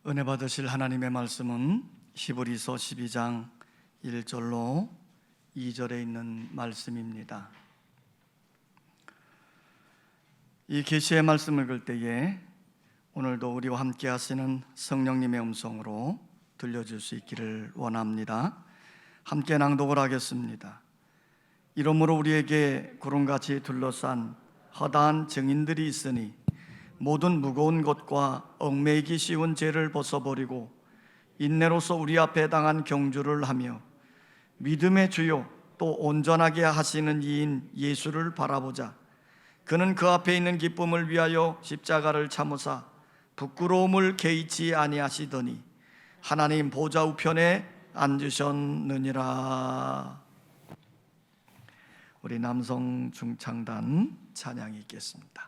은혜 받으실 하나님의 말씀은 히브리서 12장 1절로 2절에 있는 말씀입니다. 이 계시의 말씀을 읽을 때에 오늘도 우리와 함께 하시는 성령님의 음성으로 들려줄 수 있기를 원합니다. 함께 낭독을 하겠습니다. 이러므로 우리에게 구름같이 둘러싼 허다한 증인들이 있으니 모든 무거운 것과 얽매이기 쉬운 죄를 벗어버리고 인내로서 우리 앞에 당한 경주를 하며 믿음의 주요 또 온전하게 하시는 이인 예수를 바라보자. 그는 그 앞에 있는 기쁨을 위하여 십자가를 참으사 부끄러움을 개의치 아니하시더니 하나님 보좌 우편에 앉으셨느니라. 우리 남성 중창단 찬양이 있겠습니다.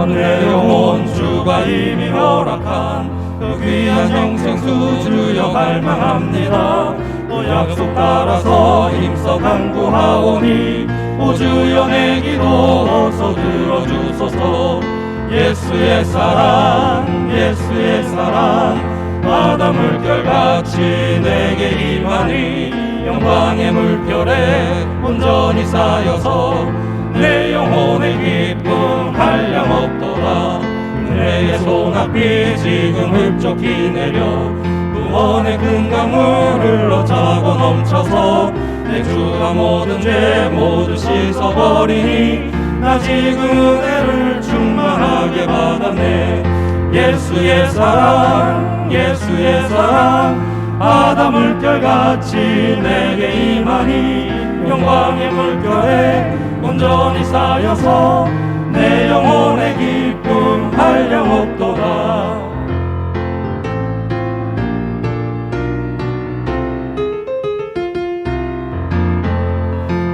내 영혼 주가 이미 허락한 그 귀한 영생수 주여 갈망합니다. 또 약속 따라서 힘써 간구하오니 오 주여 내 기도 어서 들어주소서. 예수의 사랑 예수의 사랑 바다 물결같이 내게 임하니 영광의 물결에 온전히 쌓여서 내 영혼의 기쁨 한량없도다. 은혜의 소낙비 지금 흡족히 내려 구원의 큰 강물 흘러차고 넘쳐서 내 주가 모든 죄 모두 씻어버리니 나 지금 은혜를 충만하게 받았네. 예수의 사랑 예수의 사랑 바다 물결같이 내게 임하니 영광의 물결에 온전히 쌓여서 내 영혼의 기쁨 한량없도다.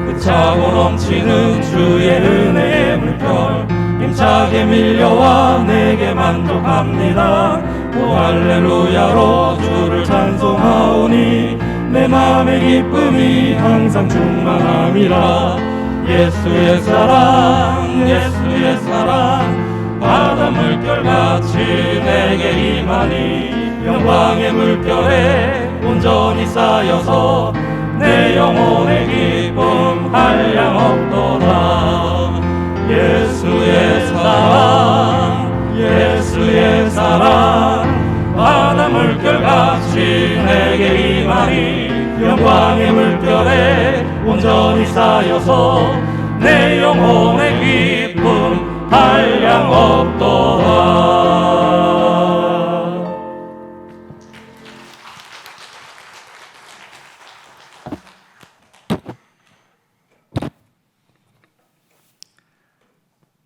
그 차고 넘치는 주의 은혜의 물결 힘차게 밀려와 내게 만족합니다. 오 할렐루야로 주를 찬송하오니 내 마음의 기쁨이 항상 충만함이라. 예수의 사랑 예수의 사랑 바다 물결같이 내게 임하니 영광의 물결에 온전히 쌓여서 내 영혼의 기쁨 한량없도다. 예수의 사랑 예수의 사랑 바다 물결같이 내게 임하니 영광의 물결에 온전히 쌓여서 내 영혼의 기쁨 한량없도다.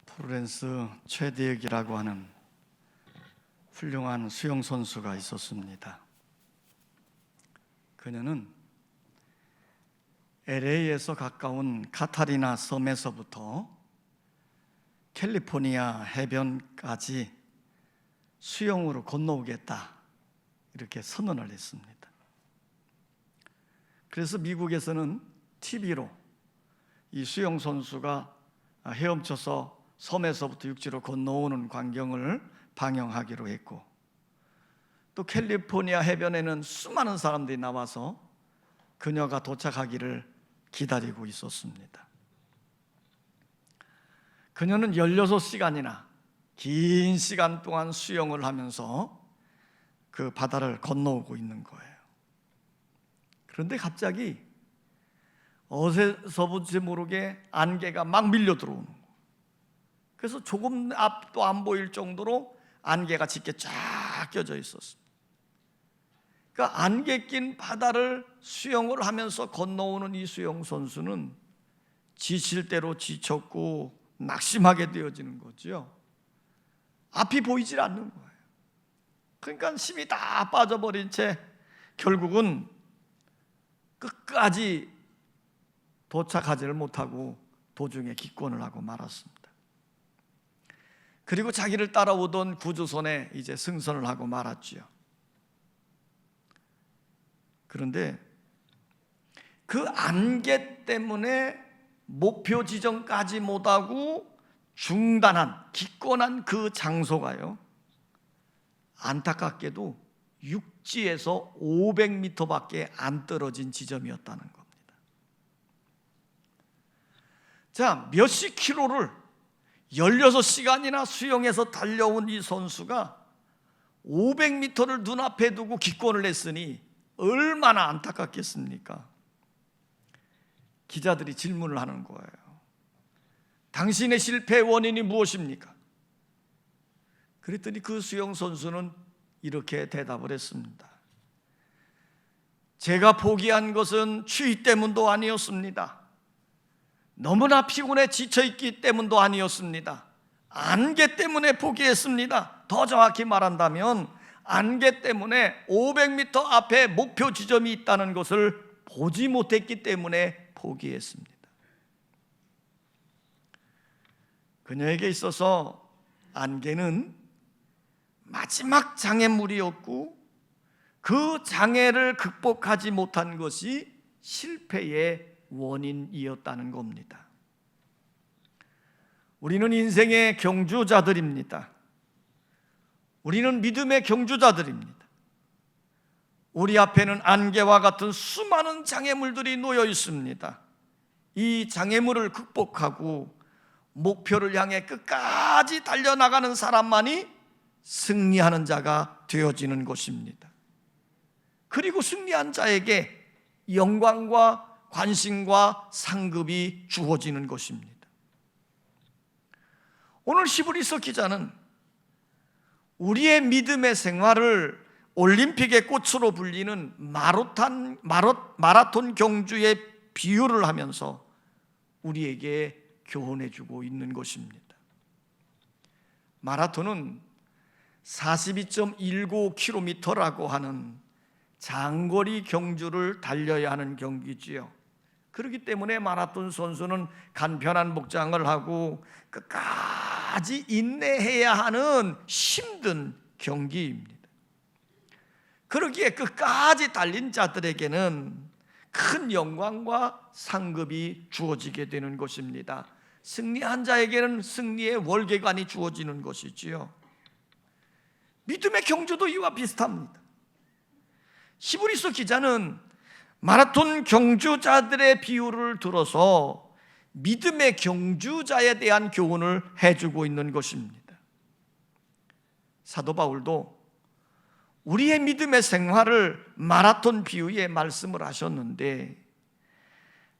프로렌스 최대혁이라고 하는 훌륭한 수영 선수가 있었습니다. 그녀는 LA에서 가까운 카타리나 섬에서부터 캘리포니아 해변까지 수영으로 건너오겠다 이렇게 선언을 했습니다. 그래서 미국에서는 TV로 이 수영 선수가 헤엄쳐서 섬에서부터 육지로 건너오는 광경을 방영하기로 했고, 또 캘리포니아 해변에는 수많은 사람들이 나와서 그녀가 도착하기를 기다리고 있었습니다. 그녀는 16시간이나 긴 시간 동안 수영을 하면서 그 바다를 건너오고 있는 거예요. 그런데 갑자기 어디서부터 모르게 안개가 막 밀려 들어오는 거예요. 그래서 조금 앞도 안 보일 정도로 안개가 짙게 쫙 껴져 있었습니다. 그 안개 낀 바다를 수영을 하면서 건너오는 이 수영 선수는 지칠 대로 지쳤고 낙심하게 되어지는 거죠. 앞이 보이질 않는 거예요. 그러니까 힘이 다 빠져버린 채 결국은 끝까지 도착하지를 못하고 도중에 기권을 하고 말았습니다. 그리고 자기를 따라오던 구조선에 이제 승선을 하고 말았지요. 그런데 그 안개 때문에 목표 지점까지 못하고 중단한, 기권한 그 장소가요, 안타깝게도 육지에서 500m밖에 안 떨어진 지점이었다는 겁니다. 자, 몇십 킬로를 16시간이나 수영해서 달려온 이 선수가 500m를 눈앞에 두고 기권을 했으니 얼마나 안타깝겠습니까? 기자들이 질문을 하는 거예요. 당신의 실패의 원인이 무엇입니까? 그랬더니 그 수영 선수는 이렇게 대답을 했습니다. 제가 포기한 것은 추위 때문도 아니었습니다. 너무나 피곤해 지쳐있기 때문도 아니었습니다. 안개 때문에 포기했습니다. 더 정확히 말한다면 안개 때문에 500m 앞에 목표 지점이 있다는 것을 보지 못했기 때문에 포기했습니다. 그녀에게 있어서 안개는 마지막 장애물이었고 그 장애를 극복하지 못한 것이 실패의 원인이었다는 겁니다. 우리는 인생의 경주자들입니다. 우리는 믿음의 경주자들입니다. 우리 앞에는 안개와 같은 수많은 장애물들이 놓여 있습니다. 이 장애물을 극복하고 목표를 향해 끝까지 달려나가는 사람만이 승리하는 자가 되어지는 것입니다. 그리고 승리한 자에게 영광과 관심과 상급이 주어지는 것입니다. 오늘 히브리서 기자는 우리의 믿음의 생활을 올림픽의 꽃으로 불리는 마라톤 경주의 비유를 하면서 우리에게 교훈해 주고 있는 것입니다. 마라톤은 42.19km라고 하는 장거리 경주를 달려야 하는 경기지요. 그렇기 때문에 마라톤 선수는 간편한 복장을 하고 끝까지 인내해야 하는 힘든 경기입니다. 그러기에 끝까지 달린 자들에게는 큰 영광과 상급이 주어지게 되는 것입니다. 승리한 자에게는 승리의 월계관이 주어지는 것이지요. 믿음의 경주도 이와 비슷합니다. 히브리서 기자는 마라톤 경주자들의 비유를 들어서 믿음의 경주자에 대한 교훈을 해주고 있는 것입니다. 사도 바울도 우리의 믿음의 생활을 마라톤 비유에 말씀을 하셨는데,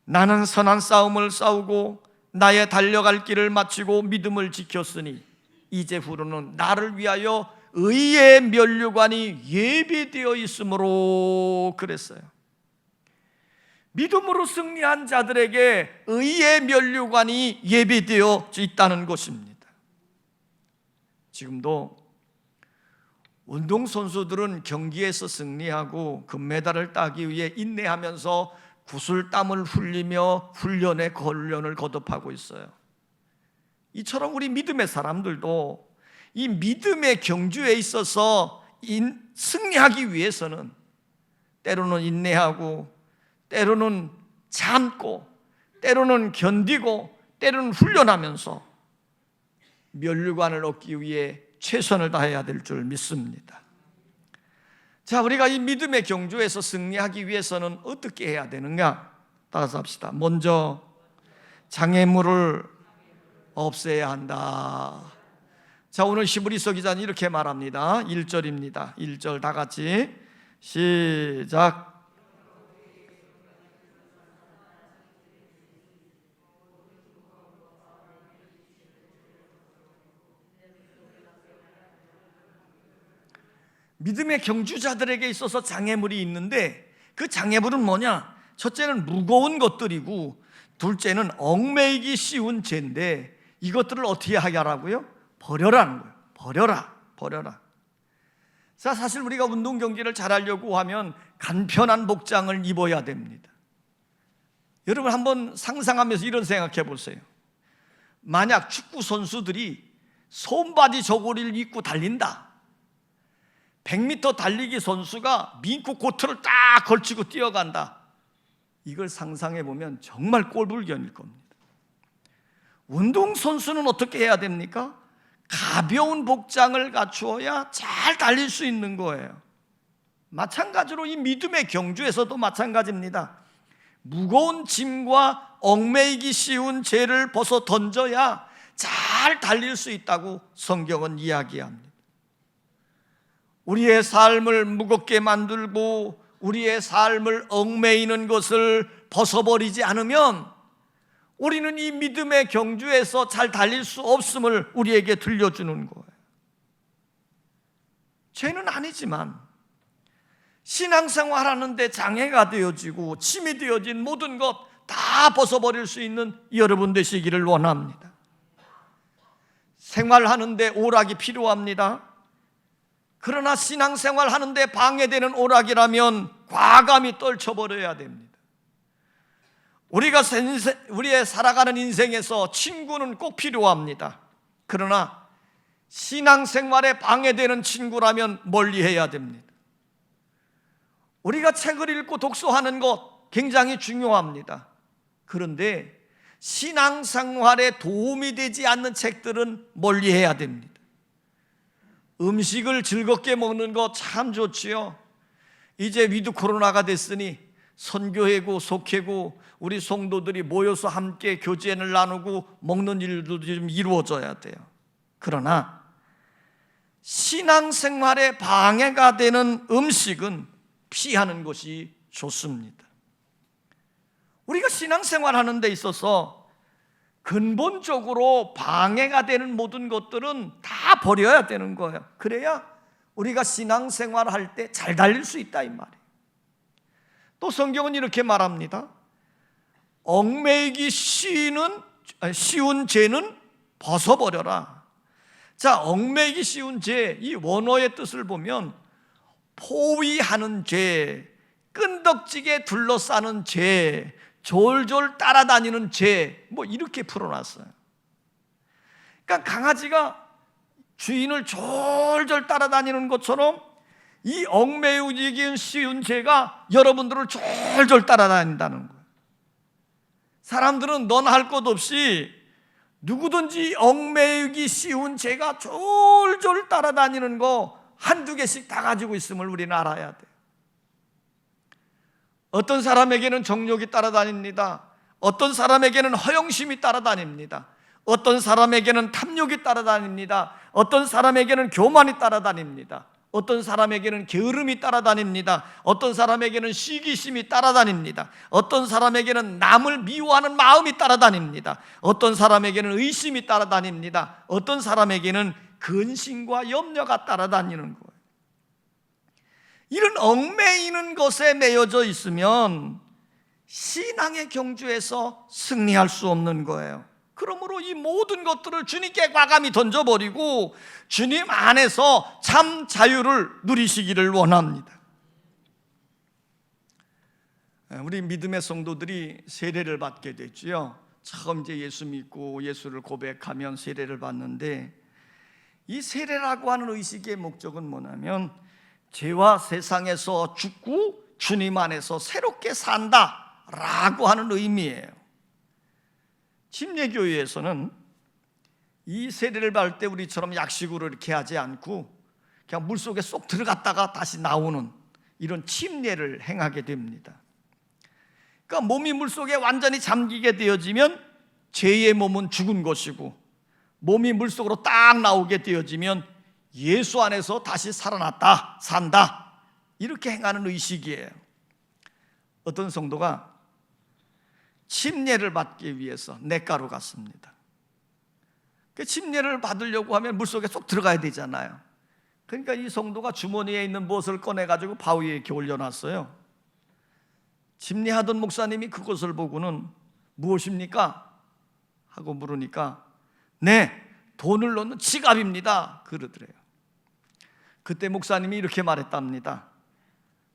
나는 선한 싸움을 싸우고 나의 달려갈 길을 마치고 믿음을 지켰으니 이제후로는 나를 위하여 의의 면류관이 예비되어 있으므로 그랬어요. 믿음으로 승리한 자들에게 의의 면류관이 예비되어 있다는 것입니다. 지금도 운동선수들은 경기에서 승리하고 금메달을 따기 위해 인내하면서 구슬땀을 흘리며 훈련을 거듭하고 있어요. 이처럼 우리 믿음의 사람들도 이 믿음의 경주에 있어서 승리하기 위해서는 때로는 인내하고, 때로는 참고, 때로는 견디고, 때로는 훈련하면서 면류관을 얻기 위해 최선을 다해야 될 줄 믿습니다. 자, 우리가 이 믿음의 경주에서 승리하기 위해서는 어떻게 해야 되는가? 따라서 합시다. 먼저 장애물을 없애야 한다. 자, 오늘 히브리서 기자는 이렇게 말합니다. 1절입니다. 1절 다 같이 시작. 믿음의 경주자들에게 있어서 장애물이 있는데 그 장애물은 뭐냐? 첫째는 무거운 것들이고 둘째는 얽매이기 쉬운 죄인데 이것들을 어떻게 하라고요? 버려라는 거예요. 버려라. 자, 사실 우리가 운동 경기를 잘하려고 하면 간편한 복장을 입어야 됩니다. 여러분 한번 상상하면서 이런 생각해 보세요. 만약 축구 선수들이 손바지 저고리를 입고 달린다. 100m 달리기 선수가 민코 코트를 딱 걸치고 뛰어간다. 이걸 상상해 보면 정말 꼴불견일 겁니다. 운동선수는 어떻게 해야 됩니까? 가벼운 복장을 갖추어야 잘 달릴 수 있는 거예요. 마찬가지로 이 믿음의 경주에서도 마찬가지입니다. 무거운 짐과 얽매이기 쉬운 죄를 벗어 던져야 잘 달릴 수 있다고 성경은 이야기합니다. 우리의 삶을 무겁게 만들고 우리의 삶을 얽매이는 것을 벗어버리지 않으면 우리는 이 믿음의 경주에서 잘 달릴 수 없음을 우리에게 들려주는 거예요. 죄는 아니지만 신앙생활 하는데 장애가 되어지고 침이 되어진 모든 것 다 벗어버릴 수 있는 여러분 되시기를 원합니다. 생활하는데 오락이 필요합니다. 그러나 신앙생활 하는데 방해되는 오락이라면 과감히 떨쳐버려야 됩니다. 우리의 살아가는 인생에서 친구는 꼭 필요합니다. 그러나 신앙생활에 방해되는 친구라면 멀리해야 됩니다. 우리가 책을 읽고 독서하는 것 굉장히 중요합니다. 그런데 신앙생활에 도움이 되지 않는 책들은 멀리해야 됩니다. 음식을 즐겁게 먹는 거 참 좋지요. 이제 위드 코로나가 됐으니 선교회고 속회고 우리 성도들이 모여서 함께 교제를 나누고 먹는 일도 좀 이루어져야 돼요. 그러나 신앙생활에 방해가 되는 음식은 피하는 것이 좋습니다. 우리가 신앙생활 하는 데 있어서 근본적으로 방해가 되는 모든 것들은 다 버려야 되는 거예요. 그래야 우리가 신앙생활 할 때 잘 달릴 수 있다 이 말이에요. 또 성경은 이렇게 말합니다. 얽매이기 쉬운 죄는 벗어버려라. 자, 얽매이기 쉬운 죄, 이 원어의 뜻을 보면 포위하는 죄, 끈덕지게 둘러싸는 죄, 졸졸 따라다니는 죄, 뭐 이렇게 풀어놨어요. 그러니까 강아지가 주인을 졸졸 따라다니는 것처럼 이 얽매이기 쉬운 죄가 여러분들을 졸졸 따라다닌다는 거예요. 사람들은 넌 할 것 없이 누구든지 얽매이기 쉬운 죄가 졸졸 따라다니는 거 한두 개씩 다 가지고 있음을 우리는 알아야 돼요. 어떤 사람에게는 정욕이 따라다닙니다. 어떤 사람에게는 허영심이 따라다닙니다. 어떤 사람에게는 탐욕이 따라다닙니다. 어떤 사람에게는 교만이 따라다닙니다. 어떤 사람에게는 게으름이 따라다닙니다. 어떤 사람에게는 시기심이 따라다닙니다. 어떤 사람에게는 남을 미워하는 마음이 따라다닙니다. 어떤 사람에게는 의심이 따라다닙니다. 어떤 사람에게는 근심과 염려가 따라다니는 거예요. 이런 얽매이는 것에 매여져 있으면 신앙의 경주에서 승리할 수 없는 거예요. 그러므로 이 모든 것들을 주님께 과감히 던져버리고 주님 안에서 참 자유를 누리시기를 원합니다. 우리 믿음의 성도들이 세례를 받게 됐죠. 처음 이제 예수 믿고 예수를 고백하면 세례를 받는데, 이 세례라고 하는 의식의 목적은 뭐냐면 죄와 세상에서 죽고 주님 안에서 새롭게 산다라고 하는 의미예요. 침례교회에서는 이 세례를 받을 때 우리처럼 약식으로 이렇게 하지 않고 그냥 물속에 쏙 들어갔다가 다시 나오는 이런 침례를 행하게 됩니다. 그러니까 몸이 물속에 완전히 잠기게 되어지면 죄의 몸은 죽은 것이고, 몸이 물속으로 딱 나오게 되어지면 예수 안에서 다시 살아났다, 산다, 이렇게 행하는 의식이에요. 어떤 성도가 침례를 받기 위해서 냇가로 갔습니다. 그 침례를 받으려고 하면 물속에 쏙 들어가야 되잖아요. 그러니까 이 성도가 주머니에 있는 무엇을 꺼내가지고 바위에 이렇게 올려놨어요. 집례하던 목사님이 그것을 보고는 무엇입니까? 하고 물으니까 네, 돈을 넣는 지갑입니다 그러더래요. 그때 목사님이 이렇게 말했답니다.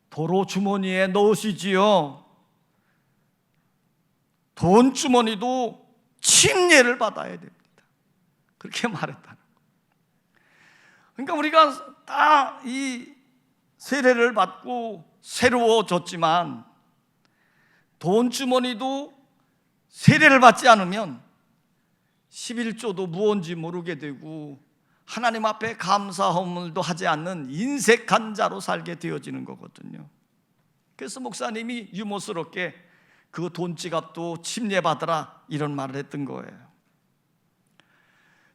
도로 주머니에 넣으시지요. 돈 주머니도 침례를 받아야 됩니다. 그렇게 말했다는 거예요. 그러니까 우리가 다 이 세례를 받고 새로워졌지만 돈 주머니도 세례를 받지 않으면 11조도 무언지 모르게 되고 하나님 앞에 감사함을도 하지 않는 인색한 자로 살게 되어지는 거거든요. 그래서 목사님이 유머스럽게 그 돈지갑도 침례받으라 이런 말을 했던 거예요.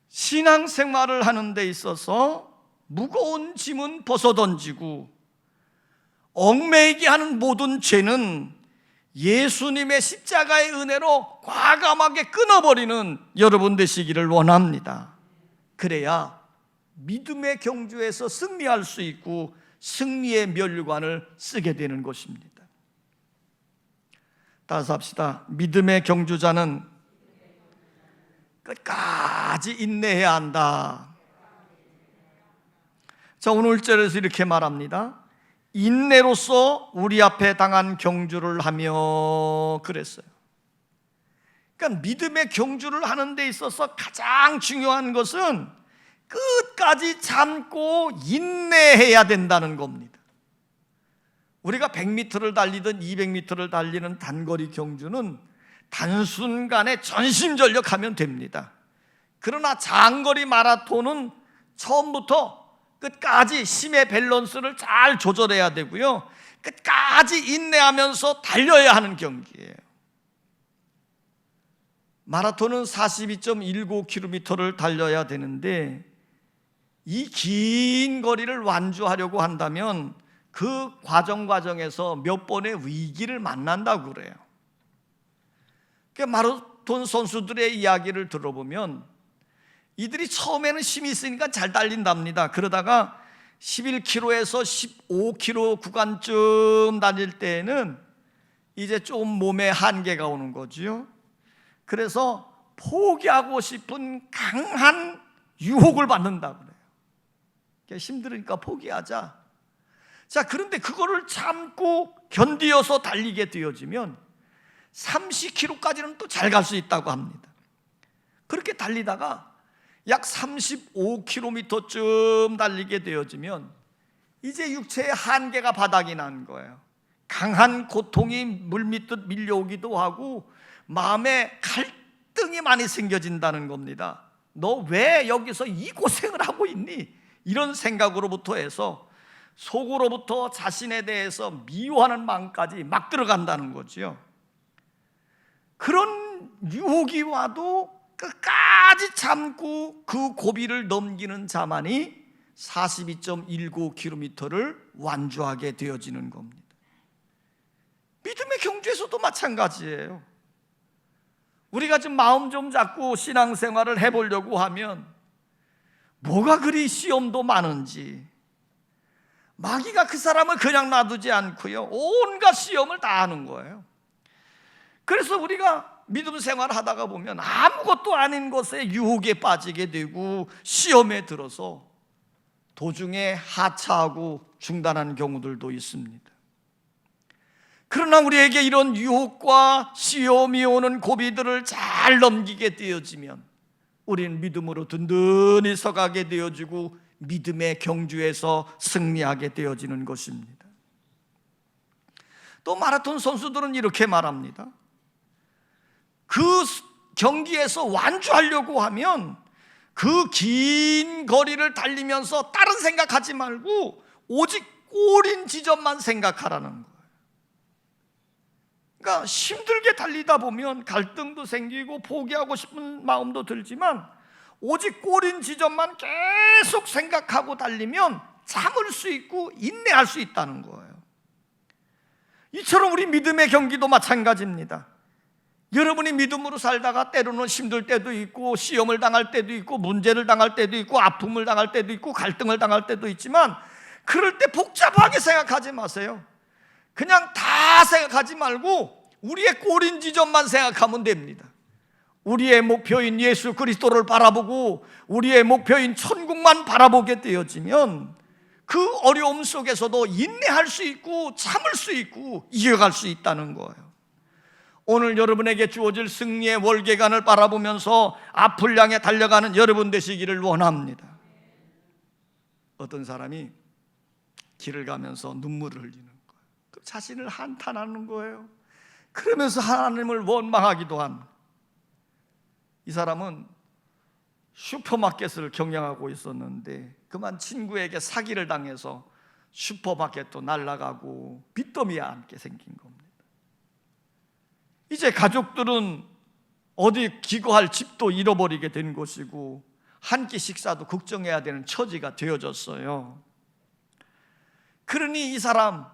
신앙생활을 하는 데 있어서 무거운 짐은 벗어던지고 얽매이게 하는 모든 죄는 예수님의 십자가의 은혜로 과감하게 끊어버리는 여러분 되시기를 원합니다. 그래야 믿음의 경주에서 승리할 수 있고 승리의 멸관을 쓰게 되는 것입니다. 따라서 합시다. 믿음의 경주자는 끝까지 인내해야 한다. 자, 오늘 1절에서 이렇게 말합니다. 인내로서 우리 앞에 당한 경주를 하며 그랬어요. 그러니까 믿음의 경주를 하는 데 있어서 가장 중요한 것은 끝까지 참고 인내해야 된다는 겁니다. 우리가 100m를 달리든 200m를 달리는 단거리 경주는 단순간에 전심전력하면 됩니다. 그러나 장거리 마라톤은 처음부터 끝까지 힘의 밸런스를 잘 조절해야 되고요, 끝까지 인내하면서 달려야 하는 경기예요. 마라톤은 42.19km를 달려야 되는데 이 긴 거리를 완주하려고 한다면 그 과정에서 몇 번의 위기를 만난다고 그래요. 마라톤 선수들의 이야기를 들어보면 이들이 처음에는 힘이 있으니까 잘 달린답니다. 그러다가 11km에서 15km 구간쯤 달릴 때에는 이제 좀 몸에 한계가 오는 거죠. 그래서 포기하고 싶은 강한 유혹을 받는다고 그래요. 힘들으니까 포기하자. 자, 그런데 그거를 참고 견디어서 달리게 되어지면 30km까지는 또 잘 갈 수 있다고 합니다. 그렇게 달리다가 약 35km쯤 달리게 되어지면 이제 육체의 한계가 바닥이 난 거예요. 강한 고통이 물밀듯 밀려오기도 하고 마음에 갈등이 많이 생겨진다는 겁니다. 너 왜 여기서 이 고생을 하고 있니? 이런 생각으로부터 해서 속으로부터 자신에 대해서 미워하는 마음까지 막 들어간다는 거죠. 그런 유혹이 와도 끝까지 참고 그 고비를 넘기는 자만이 42.19km를 완주하게 되어지는 겁니다. 믿음의 경주에서도 마찬가지예요. 우리가 좀 마음 좀 잡고 신앙생활을 해보려고 하면 뭐가 그리 시험도 많은지, 마귀가 그 사람을 그냥 놔두지 않고요, 온갖 시험을 다 하는 거예요. 그래서 우리가 믿음 생활을 하다가 보면 아무것도 아닌 것에 유혹에 빠지게 되고 시험에 들어서 도중에 하차하고 중단하는 경우들도 있습니다. 그러나 우리에게 이런 유혹과 시험이 오는 고비들을 잘 넘기게 되어지면 우리는 믿음으로 든든히 서가게 되어지고 믿음의 경주에서 승리하게 되어지는 것입니다. 또 마라톤 선수들은 이렇게 말합니다. 그 경기에서 완주하려고 하면 그 긴 거리를 달리면서 다른 생각하지 말고 오직 골인 지점만 생각하라는 거예요. 그러니까 힘들게 달리다 보면 갈등도 생기고 포기하고 싶은 마음도 들지만 오직 골인 지점만 계속 생각하고 달리면 참을 수 있고 인내할 수 있다는 거예요. 이처럼 우리 믿음의 경기도 마찬가지입니다. 여러분이 믿음으로 살다가 때로는 힘들 때도 있고, 시험을 당할 때도 있고, 문제를 당할 때도 있고, 아픔을 당할 때도 있고, 갈등을 당할 때도 있지만, 그럴 때 복잡하게 생각하지 마세요. 그냥 다 생각하지 말고 우리의 꼬린 지점만 생각하면 됩니다. 우리의 목표인 예수 그리스도를 바라보고 우리의 목표인 천국만 바라보게 되어지면 그 어려움 속에서도 인내할 수 있고 참을 수 있고 이겨갈 수 있다는 거예요. 오늘 여러분에게 주어질 승리의 월계관을 바라보면서 앞을 향해 달려가는 여러분 되시기를 원합니다. 어떤 사람이 길을 가면서 눈물을 흘리는 거예요. 그 자신을 한탄하는 거예요. 그러면서 하나님을 원망하기도 한, 이 사람은 슈퍼마켓을 경영하고 있었는데 그만 친구에게 사기를 당해서 슈퍼마켓도 날아가고 빚더미에 앉게 생긴 겁니다. 이제 가족들은 어디 기거할 집도 잃어버리게 된 것이고 한 끼 식사도 걱정해야 되는 처지가 되어졌어요. 그러니 이 사람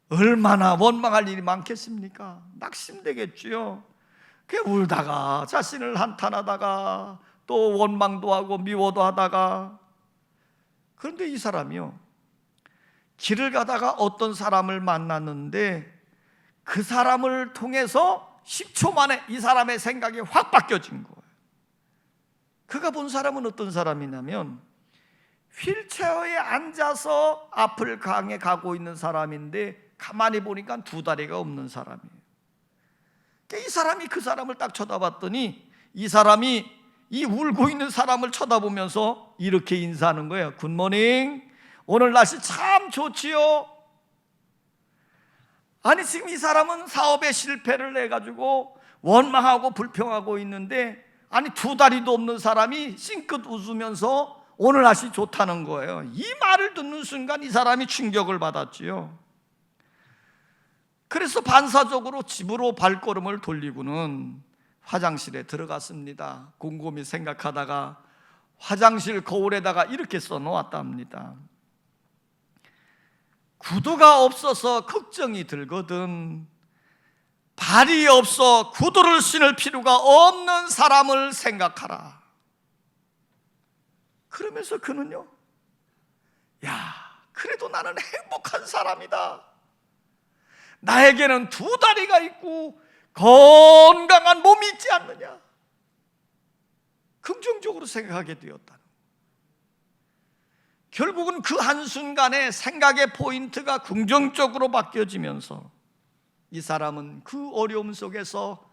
얼마나 원망할 일이 많겠습니까? 낙심되겠지요. 그냥 울다가 자신을 한탄하다가 또 원망도 하고 미워도 하다가, 그런데 이 사람이요, 길을 가다가 어떤 사람을 만났는데 그 사람을 통해서 10초 만에 이 사람의 생각이 확 바뀌어진 거예요. 그가 본 사람은 어떤 사람이냐면 휠체어에 앉아서 앞을 강에 가고 있는 사람인데 가만히 보니까 두 다리가 없는 사람이에요. 이 사람이 그 사람을 딱 쳐다봤더니 이 사람이 이 울고 있는 사람을 쳐다보면서 이렇게 인사하는 거예요. 굿모닝, 오늘 날씨 참 좋지요. 아니 지금 이 사람은 사업에 실패를 해가지고 원망하고 불평하고 있는데, 아니 두 다리도 없는 사람이 싱긋 웃으면서 오늘 날씨 좋다는 거예요. 이 말을 듣는 순간 이 사람이 충격을 받았지요. 그래서 반사적으로 집으로 발걸음을 돌리고는 화장실에 들어갔습니다. 곰곰이 생각하다가 화장실 거울에다가 이렇게 써놓았다 합니다. 구두가 없어서 걱정이 들거든 발이 없어 구두를 신을 필요가 없는 사람을 생각하라. 그러면서 그는요, 야, 그래도 나는 행복한 사람이다. 나에게는 두 다리가 있고 건강한 몸이 있지 않느냐. 긍정적으로 생각하게 되었다. 결국은 그 한순간에 생각의 포인트가 긍정적으로 바뀌어지면서 이 사람은 그 어려움 속에서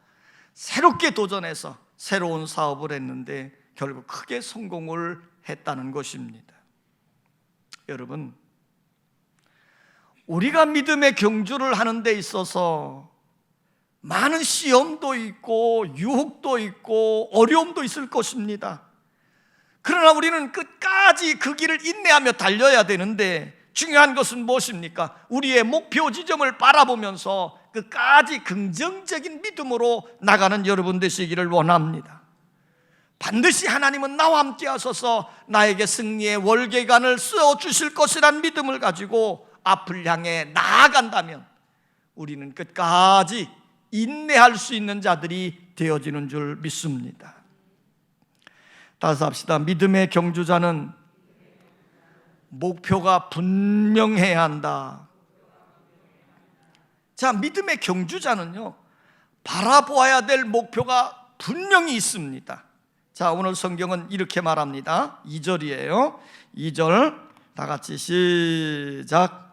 새롭게 도전해서 새로운 사업을 했는데 결국 크게 성공을 했다는 것입니다. 여러분, 우리가 믿음의 경주를 하는 데 있어서 많은 시험도 있고 유혹도 있고 어려움도 있을 것입니다. 그러나 우리는 끝까지 그 길을 인내하며 달려야 되는데, 중요한 것은 무엇입니까? 우리의 목표 지점을 바라보면서 끝까지 긍정적인 믿음으로 나가는 여러분 되시기를 원합니다. 반드시 하나님은 나와 함께 하셔서 나에게 승리의 월계관을 씌워주실 것이란 믿음을 가지고 앞을 향해 나아간다면 우리는 끝까지 인내할 수 있는 자들이 되어지는 줄 믿습니다. 따라서 합시다. 믿음의 경주자는 목표가 분명해야 한다. 자, 믿음의 경주자는요, 바라보아야 될 목표가 분명히 있습니다. 자, 오늘 성경은 이렇게 말합니다. 2절이에요. 2절 다 같이 시작.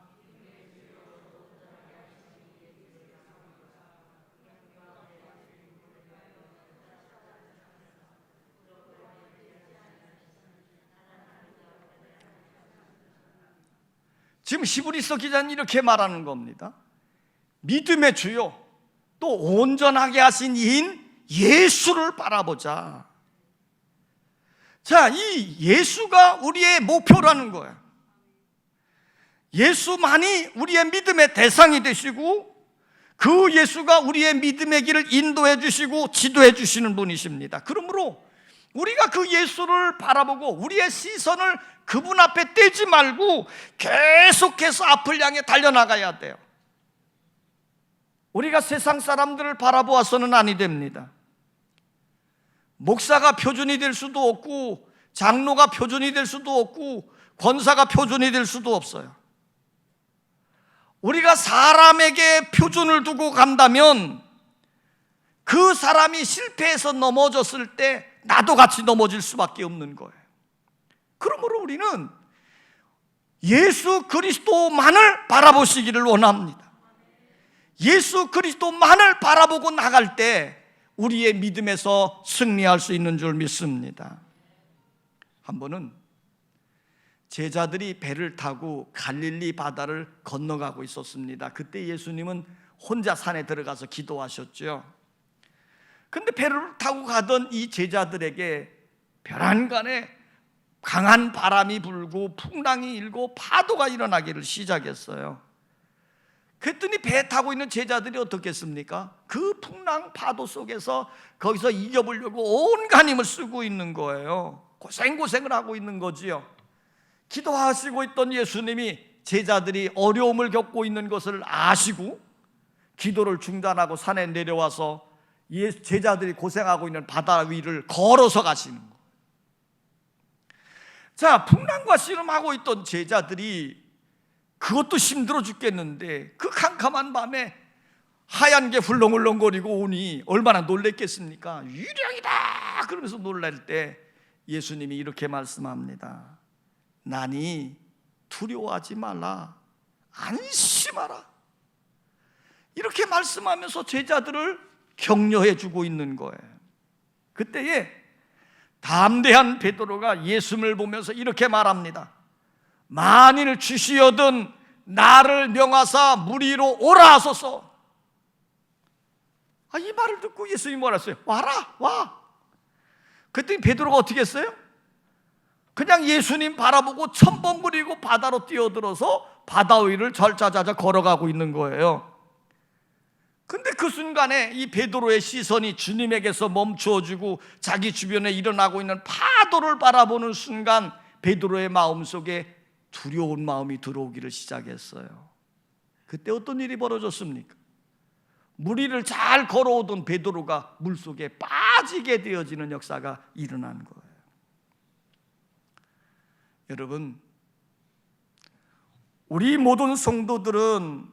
지금 히브리서 기자는 이렇게 말하는 겁니다. 믿음의 주요 또 온전하게 하신 이인 예수를 바라보자. 자, 이 예수가 우리의 목표라는 거예요. 예수만이 우리의 믿음의 대상이 되시고 그 예수가 우리의 믿음의 길을 인도해 주시고 지도해 주시는 분이십니다. 그러므로 우리가 그 예수를 바라보고 우리의 시선을 그분 앞에 떼지 말고 계속해서 앞을 향해 달려나가야 돼요. 우리가 세상 사람들을 바라보아서는 아니 됩니다. 목사가 표준이 될 수도 없고, 장로가 표준이 될 수도 없고, 권사가 표준이 될 수도 없어요. 우리가 사람에게 표준을 두고 간다면 그 사람이 실패해서 넘어졌을 때 나도 같이 넘어질 수밖에 없는 거예요. 그러므로 우리는 예수 그리스도만을 바라보시기를 원합니다. 예수 그리스도만을 바라보고 나갈 때 우리의 믿음에서 승리할 수 있는 줄 믿습니다. 한 번은 제자들이 배를 타고 갈릴리 바다를 건너가고 있었습니다. 그때 예수님은 혼자 산에 들어가서 기도하셨죠. 근데 배를 타고 가던 이 제자들에게 별안간에 강한 바람이 불고 풍랑이 일고 파도가 일어나기를 시작했어요. 그랬더니 배 타고 있는 제자들이 어떻겠습니까? 그 풍랑 파도 속에서 거기서 이겨보려고 온갖 힘을 쓰고 있는 거예요. 고생을 하고 있는 거지요. 기도하시고 있던 예수님이 제자들이 어려움을 겪고 있는 것을 아시고 기도를 중단하고 산에 내려와서 제자들이 고생하고 있는 바다 위를 걸어서 가시는 거예요. 자, 풍랑과 씨름하고 있던 제자들이 그것도 힘들어 죽겠는데 그 캄캄한 밤에 하얀 게 훌렁훌렁거리고 오니 얼마나 놀랬겠습니까? 유령이다! 그러면서 놀랄 때 예수님이 이렇게 말씀합니다. 나니 두려워하지 말라, 안심하라. 이렇게 말씀하면서 제자들을 격려해 주고 있는 거예요. 그때에 담대한 베드로가 예수님을 보면서 이렇게 말합니다. 만일 주시어든 나를 명하사 물 위로 오라 하소서. 이 말을 듣고 예수님이 뭐라 했어요? 와라, 와. 그랬더니 베드로가 어떻게 했어요? 그냥 예수님 바라보고 첨벙거리고 바다로 뛰어들어서 바다 위를 절자자자 걸어가고 있는 거예요. 근데 그 순간에 이 베드로의 시선이 주님에게서 멈추어지고 자기 주변에 일어나고 있는 파도를 바라보는 순간 베드로의 마음속에 두려운 마음이 들어오기를 시작했어요. 그때 어떤 일이 벌어졌습니까? 물 위를 잘 걸어오던 베드로가 물속에 빠지게 되어지는 역사가 일어난 거예요. 여러분, 우리 모든 성도들은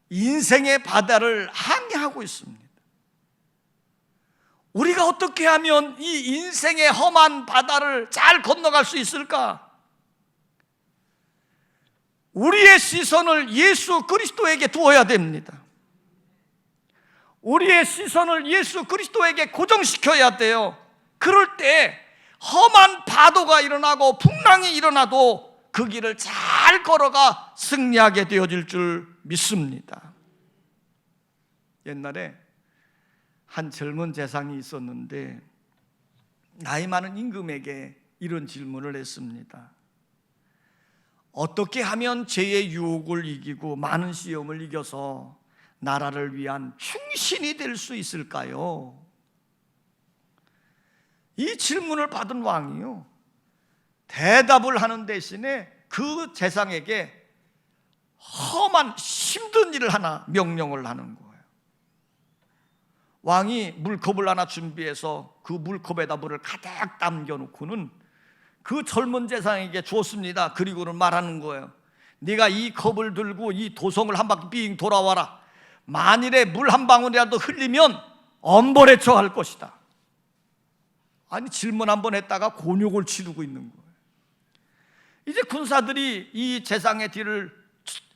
인생의 바다를 항해하고 있습니다. 우리가 어떻게 하면 이 인생의 험한 바다를 잘 건너갈 수 있을까? 우리의 시선을 예수 그리스도에게 두어야 됩니다. 우리의 시선을 예수 그리스도에게 고정시켜야 돼요. 그럴 때 험한 파도가 일어나고 풍랑이 일어나도 그 길을 잘 걸어가 승리하게 되어질 줄 믿습니다. 옛날에 한 젊은 재상이 있었는데 나이 많은 임금에게 이런 질문을 했습니다. 어떻게 하면 죄의 유혹을 이기고 많은 시험을 이겨서 나라를 위한 충신이 될 수 있을까요? 이 질문을 받은 왕이요, 대답을 하는 대신에 그 재상에게 험한 힘든 일을 하나 명령을 하는 거예요. 왕이 물컵을 하나 준비해서 그 물컵에다 물을 가득 담겨놓고는 그 젊은 재상에게 줬습니다. 그리고는 말하는 거예요. 네가 이 컵을 들고 이 도성을 한 바퀴 빙 돌아와라. 만일에 물 한 방울이라도 흘리면 엄벌에 처할 것이다. 아니, 질문 한 번 했다가 곤욕을 치르고 있는 거예요. 이제 군사들이 이 재상의 뒤를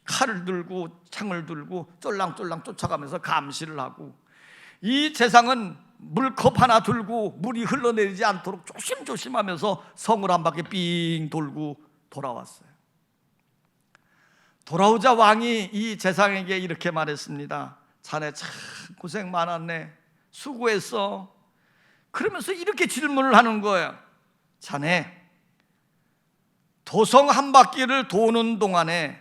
칼을 들고 창을 들고 쫄랑쫄랑 쫓아가면서 감시를 하고, 이 재상은 물컵 하나 들고 물이 흘러내리지 않도록 조심조심하면서 성을 한 바퀴 삥 돌고 돌아왔어요. 돌아오자 왕이 이 재상에게 이렇게 말했습니다. 자네 참 고생 많았네, 수고했어. 그러면서 이렇게 질문을 하는 거예요. 자네 도성 한 바퀴를 도는 동안에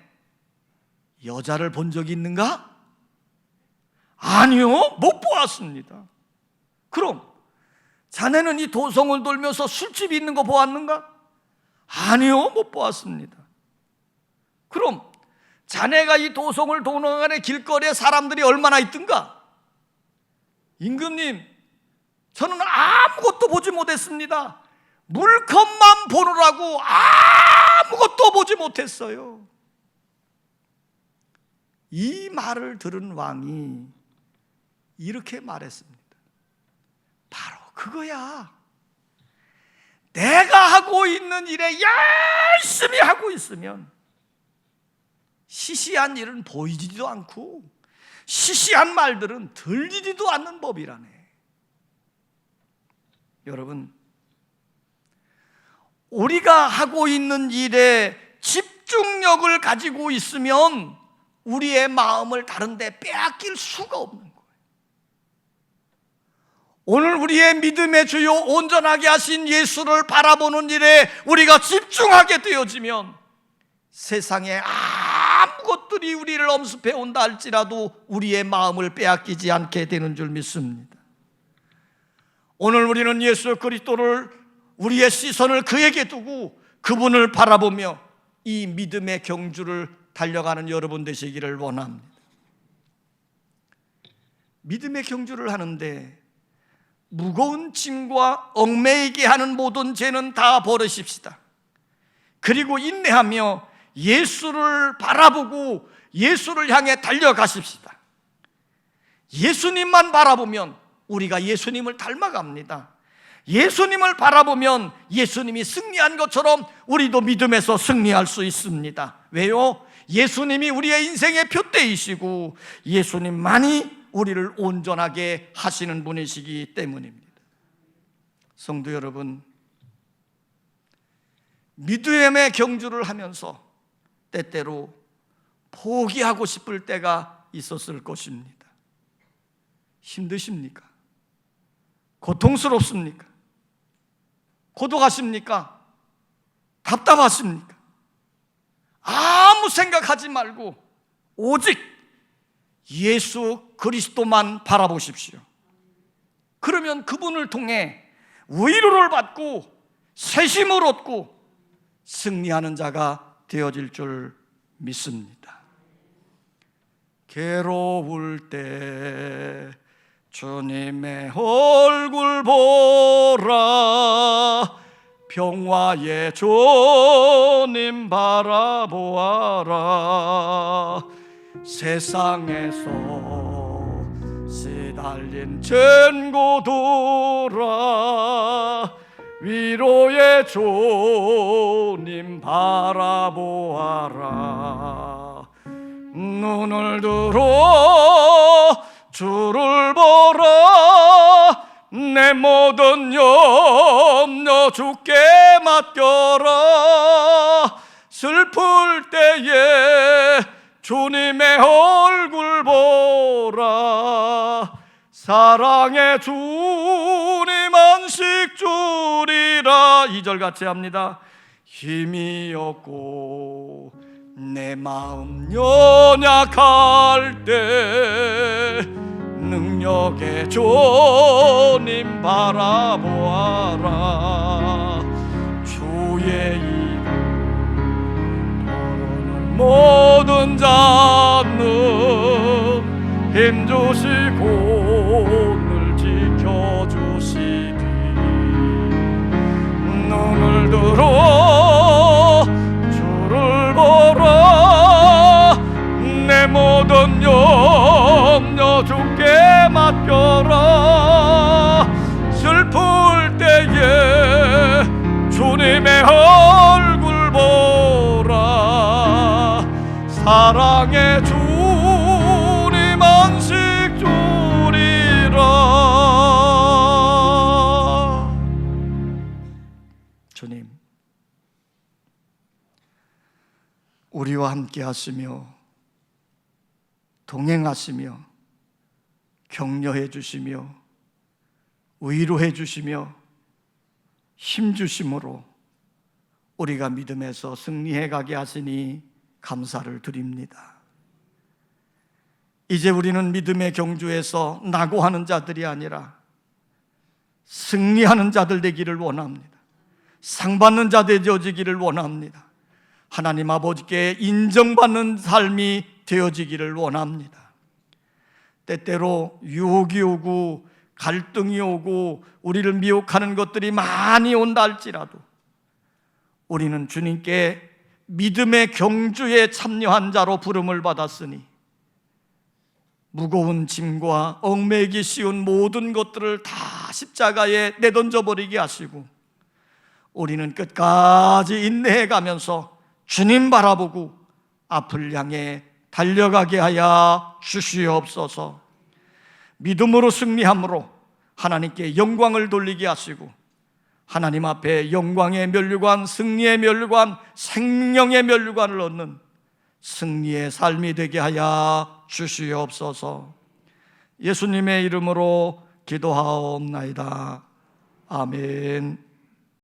여자를 본 적이 있는가? 아니요, 못 보았습니다. 그럼 자네는 이 도성을 돌면서 술집이 있는 거 보았는가? 아니요, 못 보았습니다. 그럼 자네가 이 도성을 도는 길거리에 사람들이 얼마나 있던가? 임금님, 저는 아무것도 보지 못했습니다. 물컵만 보느라고 아무것도 보지 못했어요. 이 말을 들은 왕이 이렇게 말했습니다. 바로 그거야. 내가 하고 있는 일에 열심히 하고 있으면 시시한 일은 보이지도 않고 시시한 말들은 들리지도 않는 법이라네. 여러분, 우리가 하고 있는 일에 집중력을 가지고 있으면 우리의 마음을 다른 데 빼앗길 수가 없는 거예요. 오늘 우리의 믿음의 주요 온전하게 하신 예수를 바라보는 일에 우리가 집중하게 되어지면 세상에 아무것들이 우리를 엄습해 온다 할지라도 우리의 마음을 빼앗기지 않게 되는 줄 믿습니다. 오늘 우리는 예수 그리스도를, 우리의 시선을 그에게 두고 그분을 바라보며 이 믿음의 경주를 달려가는 여러분 되시기를 원합니다. 믿음의 경주를 하는데 무거운 짐과 얽매이게 하는 모든 죄는 다 버리십시다. 그리고 인내하며 예수를 바라보고 예수를 향해 달려가십시다. 예수님만 바라보면 우리가 예수님을 닮아갑니다. 예수님을 바라보면 예수님이 승리한 것처럼 우리도 믿음에서 승리할 수 있습니다. 왜요? 예수님이 우리의 인생의 표대이시고 예수님만이 우리를 온전하게 하시는 분이시기 때문입니다. 성도 여러분, 믿음의 경주를 하면서 때때로 포기하고 싶을 때가 있었을 것입니다. 힘드십니까? 고통스럽습니까? 고독하십니까? 답답하십니까? 아무 생각하지 말고 오직 예수 그리스도만 바라보십시오. 그러면 그분을 통해 위로를 받고 새심을 얻고 승리하는 자가 되어질 줄 믿습니다. 괴로울 때 주님의 얼굴 보라, 평화의 주님 바라보아라. 세상에서 시달린 천고도라, 위로의 주님 바라보아라. 눈을 들어 주를 보라, 내 모든 염려 주께 맡겨라. 슬플 때에 주님의 얼굴 보라, 사랑의 주님 안식 주리라. 2절 같이 합니다. 힘이 없고 내 마음 연약할 때 능력의 주님 바라보아라. 주의 이름 모르는 모든 자는 힘주시고 늘 지켜주시리. 눈을 들어 주를 보라, 내 모든 염려 주께 맡겨라. 슬플 때에 주님의 얼굴 보라, 사랑의 주님 안식 주리라. 주님, 우리와 함께 하시며 동행하시며 격려해 주시며 위로해 주시며 힘 주심으로 우리가 믿음에서 승리해 가게 하시니 감사를 드립니다. 이제 우리는 믿음의 경주에서 낙오하는 자들이 아니라 승리하는 자들 되기를 원합니다. 상 받는 자 되어지기를 원합니다. 하나님 아버지께 인정받는 삶이 되어지기를 원합니다. 때때로 유혹이 오고 갈등이 오고 우리를 미혹하는 것들이 많이 온다 할지라도 우리는 주님께 믿음의 경주에 참여한 자로 부름을 받았으니 무거운 짐과 얽매이기 쉬운 모든 것들을 다 십자가에 내던져 버리게 하시고 우리는 끝까지 인내해 가면서 주님 바라보고 앞을 향해 달려가게 하여 주시옵소서. 믿음으로 승리함으로 하나님께 영광을 돌리게 하시고 하나님 앞에 영광의 면류관, 승리의 면류관, 생명의 면류관을 얻는 승리의 삶이 되게 하여 주시옵소서. 예수님의 이름으로 기도하옵나이다. 아멘.